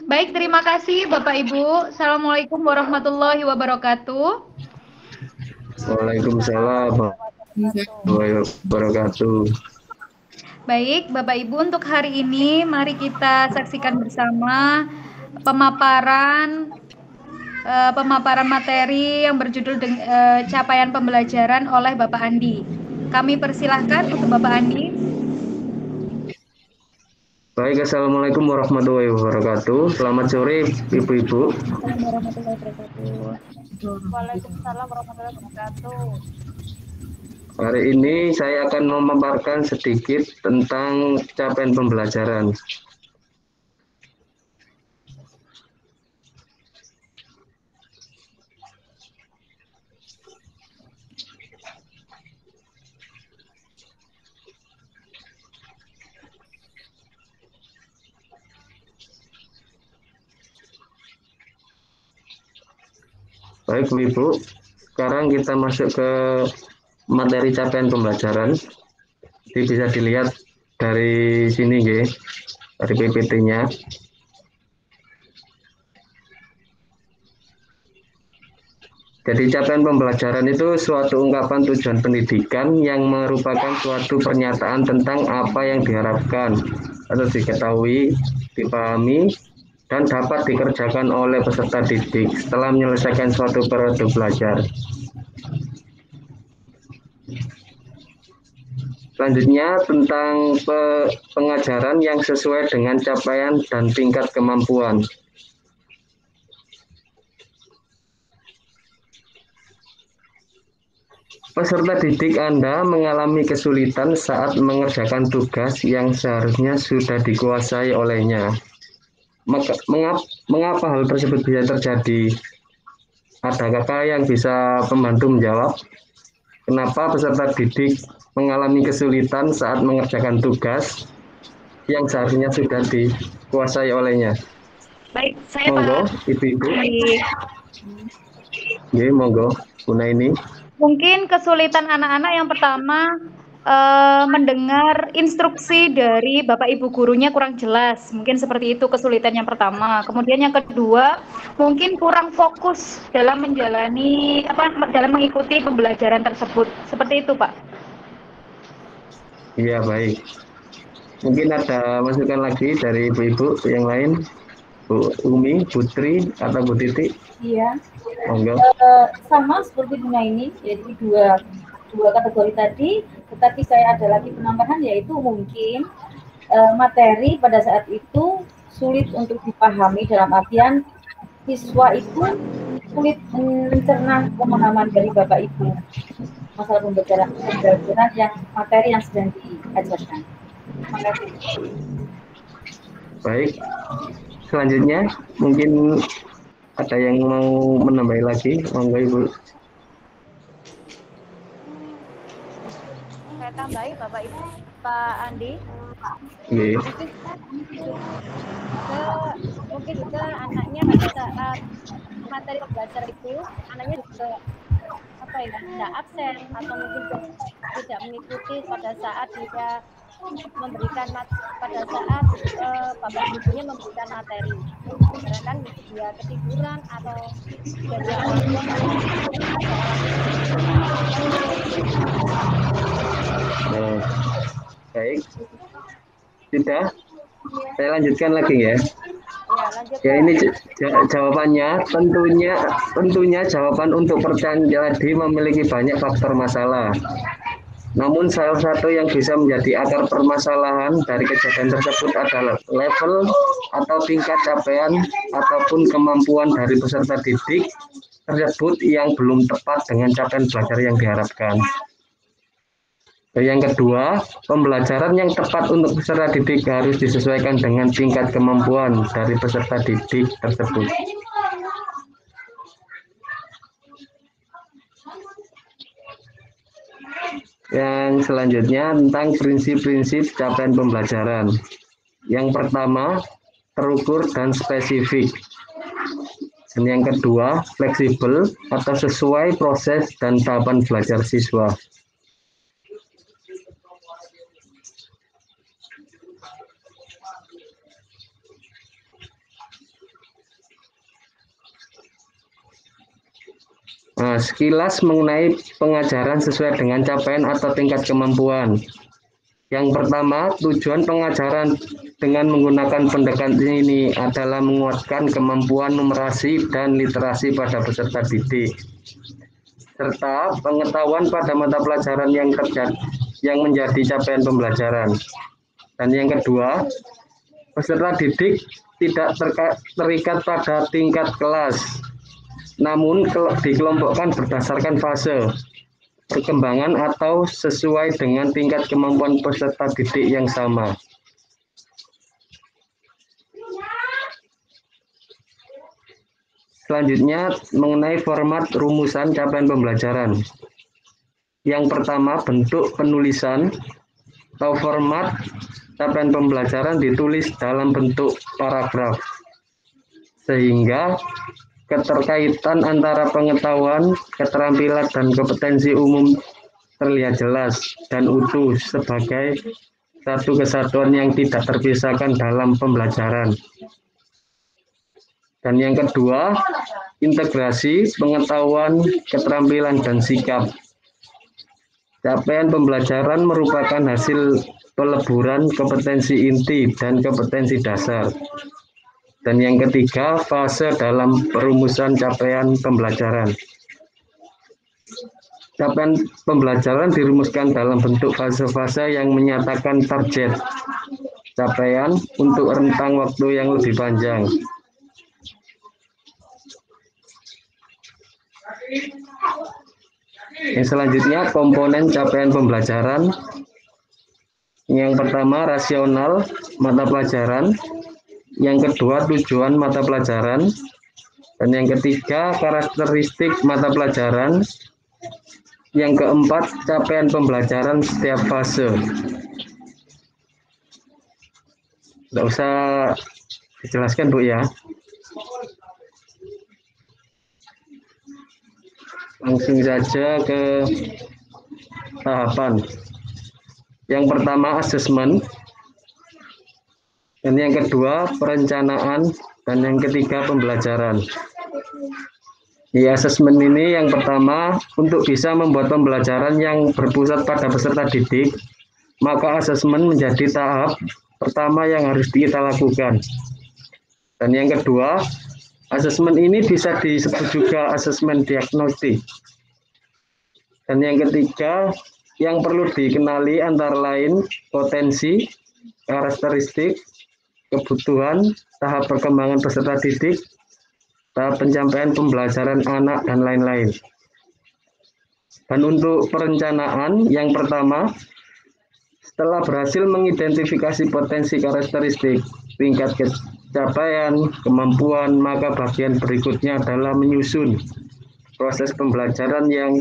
Baik, terima kasih Bapak Ibu. Assalamualaikum warahmatullahi wabarakatuh. Waalaikumsalam warahmatullahi wabarakatuh. Baik, Bapak Ibu, untuk hari ini mari kita saksikan bersama pemaparan materi yang berjudul capaian pembelajaran oleh Bapak Andi. Kami persilahkan untuk Bapak Andi. Baik, Assalamualaikum warahmatullahi wabarakatuh. Selamat sore, Ibu-Ibu. Waalaikumsalam warahmatullahi wabarakatuh. Hari ini saya akan memaparkan sedikit tentang capaian pembelajaran. Baik, Ibu. Sekarang kita masuk ke materi capaian pembelajaran. Jadi bisa dilihat dari sini, dari PPT-nya. Jadi capaian pembelajaran itu suatu ungkapan tujuan pendidikan yang merupakan suatu pernyataan tentang apa yang diharapkan atau diketahui, dipahami, dan dapat dikerjakan oleh peserta didik setelah menyelesaikan suatu periode belajar. Selanjutnya tentang pengajaran yang sesuai dengan capaian dan tingkat kemampuan. Peserta didik Anda mengalami kesulitan saat mengerjakan tugas yang seharusnya sudah dikuasai olehnya. Mengapa hal tersebut bisa terjadi? Adakah yang bisa membantu menjawab? Kenapa peserta didik mengalami kesulitan saat mengerjakan tugas yang seharusnya sudah dikuasai olehnya? Baik, saya monggo, Ibu-ibu. Monggo, Bunda ini. Mungkin kesulitan anak-anak yang pertama mendengar instruksi dari Bapak Ibu gurunya kurang jelas. Mungkin seperti itu kesulitan yang pertama. Kemudian yang kedua, mungkin kurang fokus dalam dalam mengikuti pembelajaran tersebut. Seperti itu, Pak. Iya, baik. Mungkin ada masukan lagi dari ibu-ibu yang lain, Bu Umi, Putri, atau Bu Titi? Iya. Monggo. Sama seperti Bunda ini, yaitu dua kategori tadi, tetapi saya ada lagi penambahan, yaitu mungkin materi pada saat itu sulit untuk dipahami, dalam artian siswa itu sulit mencerna pemahaman dari Bapak Ibu masalah pembelajaran yang materi yang sedang diajarkan. Terima kasih. Baik, selanjutnya mungkin ada yang mau menambah lagi, monggo Ibu. Saya tambahi Bapak Ibu, Pak Andi. Iya. Mungkin juga anaknya pada saat materi pembelajaran itu, anaknya juga tidak absen atau mungkin tidak mengikuti pada saat dia memberikan pada saat Bapak Ibunya memberikan materi. Karena kan dia ketiduran atau dia baik. Sudah? Saya lanjutkan lagi ya. Ya, ini jawabannya tentunya jawaban untuk pertanyaan tadi memiliki banyak faktor masalah. Namun salah satu yang bisa menjadi akar permasalahan dari kejadian tersebut adalah level atau tingkat capaian ataupun kemampuan dari peserta didik tersebut yang belum tepat dengan capaian belajar yang diharapkan. Yang kedua, pembelajaran yang tepat untuk peserta didik harus disesuaikan dengan tingkat kemampuan dari peserta didik tersebut. Yang selanjutnya tentang prinsip-prinsip capaian pembelajaran. Yang pertama, terukur dan spesifik. Dan yang kedua, fleksibel atau sesuai proses dan tahapan belajar siswa. Nah, sekilas mengenai pengajaran sesuai dengan capaian atau tingkat kemampuan. Yang pertama, tujuan pengajaran dengan menggunakan pendekatan ini adalah menguatkan kemampuan numerasi dan literasi pada peserta didik, serta pengetahuan pada mata pelajaran yang menjadi capaian pembelajaran. Dan yang kedua, peserta didik tidak terikat pada tingkat kelas, namun dikelompokkan berdasarkan fase perkembangan atau sesuai dengan tingkat kemampuan peserta didik yang sama. Selanjutnya, mengenai format rumusan capaian pembelajaran. Yang pertama, bentuk penulisan atau format capaian pembelajaran ditulis dalam bentuk paragraf, sehingga keterkaitan antara pengetahuan, keterampilan, dan kompetensi umum terlihat jelas dan utuh sebagai satu kesatuan yang tidak terpisahkan dalam pembelajaran. Dan yang kedua, integrasi pengetahuan, keterampilan, dan sikap. Capaian pembelajaran merupakan hasil peleburan kompetensi inti dan kompetensi dasar. Dan yang ketiga, fase dalam perumusan capaian pembelajaran. Capaian pembelajaran dirumuskan dalam bentuk fase-fase yang menyatakan target capaian untuk rentang waktu yang lebih panjang. Yang selanjutnya, komponen capaian pembelajaran. Yang pertama, rasional mata pelajaran. Yang kedua, tujuan mata pelajaran. Dan yang ketiga, karakteristik mata pelajaran. Yang keempat, capaian pembelajaran setiap fase. Tidak usah dijelaskan, Bu, ya. Langsung saja ke tahapan. Yang pertama, asesmen. Dan yang kedua, perencanaan, dan yang ketiga, pembelajaran. Di asesmen ini yang pertama, untuk bisa membuat pembelajaran yang berpusat pada peserta didik, maka asesmen menjadi tahap pertama yang harus kita lakukan. Dan yang kedua, asesmen ini bisa disebut juga asesmen diagnostik. Dan yang ketiga, yang perlu dikenali antara lain potensi, karakteristik, kebutuhan, tahap perkembangan peserta didik, tahap pencapaian pembelajaran anak, dan lain-lain. Dan untuk perencanaan, yang pertama, setelah berhasil mengidentifikasi potensi karakteristik, tingkat capaian, kemampuan, maka bagian berikutnya adalah menyusun proses pembelajaran yang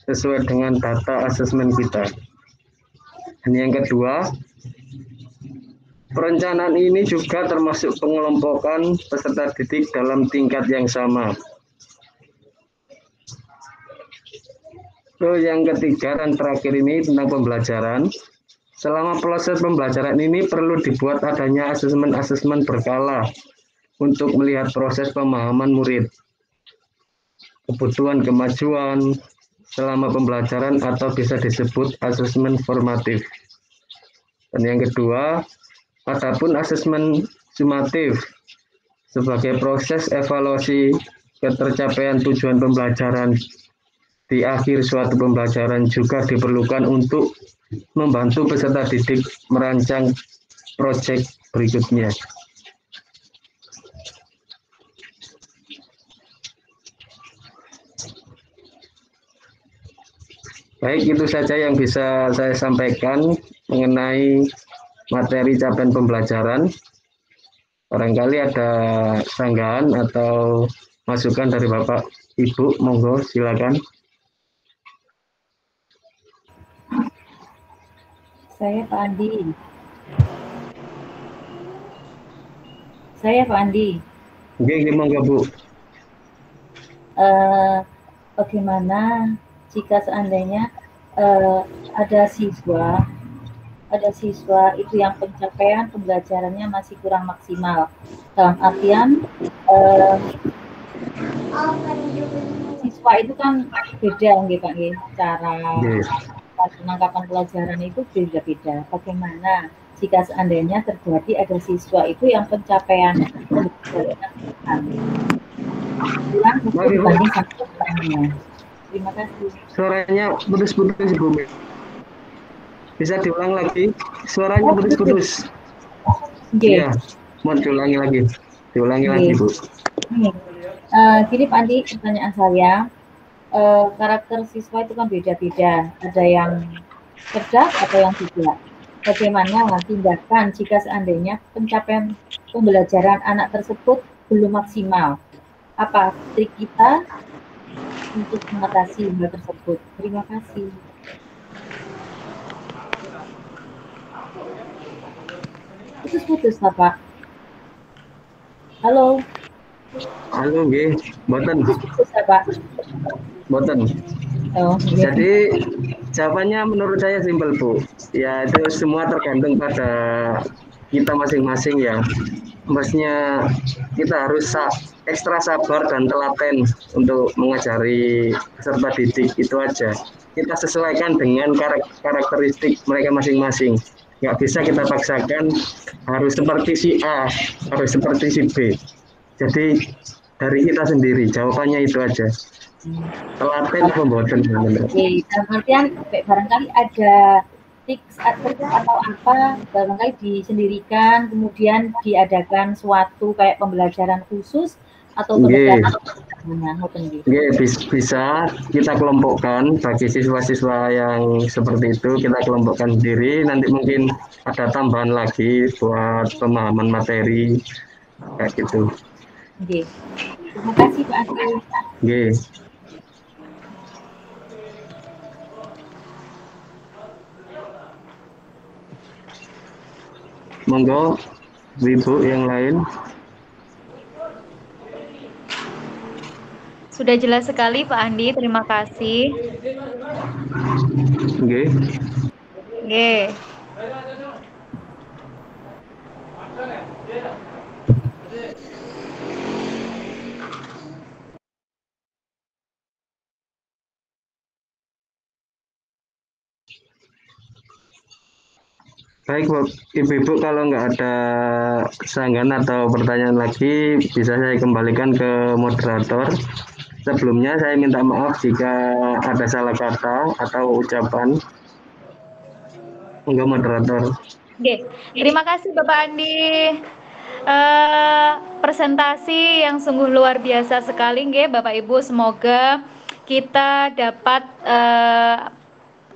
sesuai dengan data asesmen kita. Dan yang kedua, perencanaan ini juga termasuk pengelompokan peserta didik dalam tingkat yang sama. Terus yang ketiga dan terakhir ini tentang pembelajaran. Selama proses pembelajaran ini perlu dibuat adanya asesmen-asesmen berkala untuk melihat proses pemahaman murid, kebutuhan kemajuan selama pembelajaran atau bisa disebut asesmen formatif. Dan yang kedua, adapun asesmen sumatif sebagai proses evaluasi ketercapaian tujuan pembelajaran di akhir suatu pembelajaran juga diperlukan untuk membantu peserta didik merancang proyek berikutnya. Baik, itu saja yang bisa saya sampaikan mengenai materi capaian pembelajaran. Barangkali ada sanggahan atau masukan dari Bapak Ibu, monggo silakan. Saya Pak Andi. Oke, monggo Bu. Bagaimana jika seandainya ada siswa ada siswa itu yang pencapaian pembelajarannya masih kurang maksimal. Dalam artian siswa itu kan beda nggih Pak nggih, cara penangkapan pelajaran itu beda-beda. Bagaimana jika seandainya terjadi ada siswa itu yang pencapaian pembelajarannya kurang dibanding sama lainnya. Terima kasih. Suaranya putus-putus Ibu. Bisa diulang lagi? Suaranya putus-putus. Iya, mau diulangi lagi. Diulangi lagi Bu. Gini Pak Andi, pertanyaan saya, karakter siswa itu kan beda-beda, ada yang cerdas atau yang tidak. Bagaimana tindakan jika seandainya pencapaian pembelajaran anak tersebut belum maksimal? Apa trik kita untuk mengatasi hal tersebut? Terima kasih. Putus-putus Pak. Halo. Halo, nggih, mboten. Pak. Mboten. Oh, jadi jawabannya menurut saya simpel Bu. Ya itu semua tergantung pada kita masing-masing ya. Maksudnya kita harus ekstra sabar dan telaten untuk mengajari peserta didik, itu aja. Kita sesuaikan dengan karakteristik mereka masing-masing. Nggak bisa kita paksakan harus seperti si A, harus seperti si B. Jadi dari kita sendiri, jawabannya itu aja. Telaten pembuatan. Oke, dalam artian barangkali ada tips atau apa, barangkali disendirikan, kemudian diadakan suatu kayak pembelajaran khusus atau bisa kita kelompokkan bagi siswa-siswa yang seperti itu, kita kelompokkan sendiri, nanti mungkin ada tambahan lagi buat pemahaman materi kayak gitu. Oke. Terima kasih Pak Andi. Oke. Monggo Ibu yang lain. Sudah jelas sekali Pak Andi, terima kasih. Oke. Oke. Baik Ibu-Ibu, kalau nggak ada sanggahan atau pertanyaan lagi, bisa saya kembalikan ke moderator. Sebelumnya saya minta maaf jika ada salah kata atau ucapan. Enggak, moderator. Oke, terima kasih Bapak Andi. Presentasi yang sungguh luar biasa sekali, nggih Bapak Ibu. Semoga kita dapat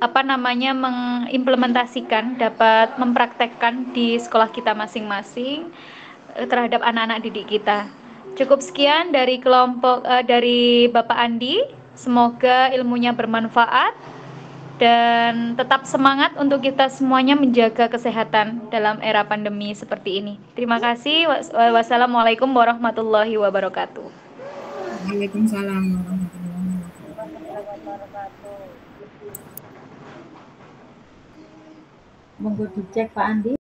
mengimplementasikan, dapat mempraktekkan di sekolah kita masing-masing terhadap anak-anak didik kita. Cukup sekian dari kelompok dari Bapak Andi. Semoga ilmunya bermanfaat dan tetap semangat untuk kita semuanya menjaga kesehatan dalam era pandemi seperti ini. Terima kasih. Wassalamualaikum warahmatullahi wabarakatuh. Waalaikumsalam warahmatullahi Monggo dicek Pak Andi.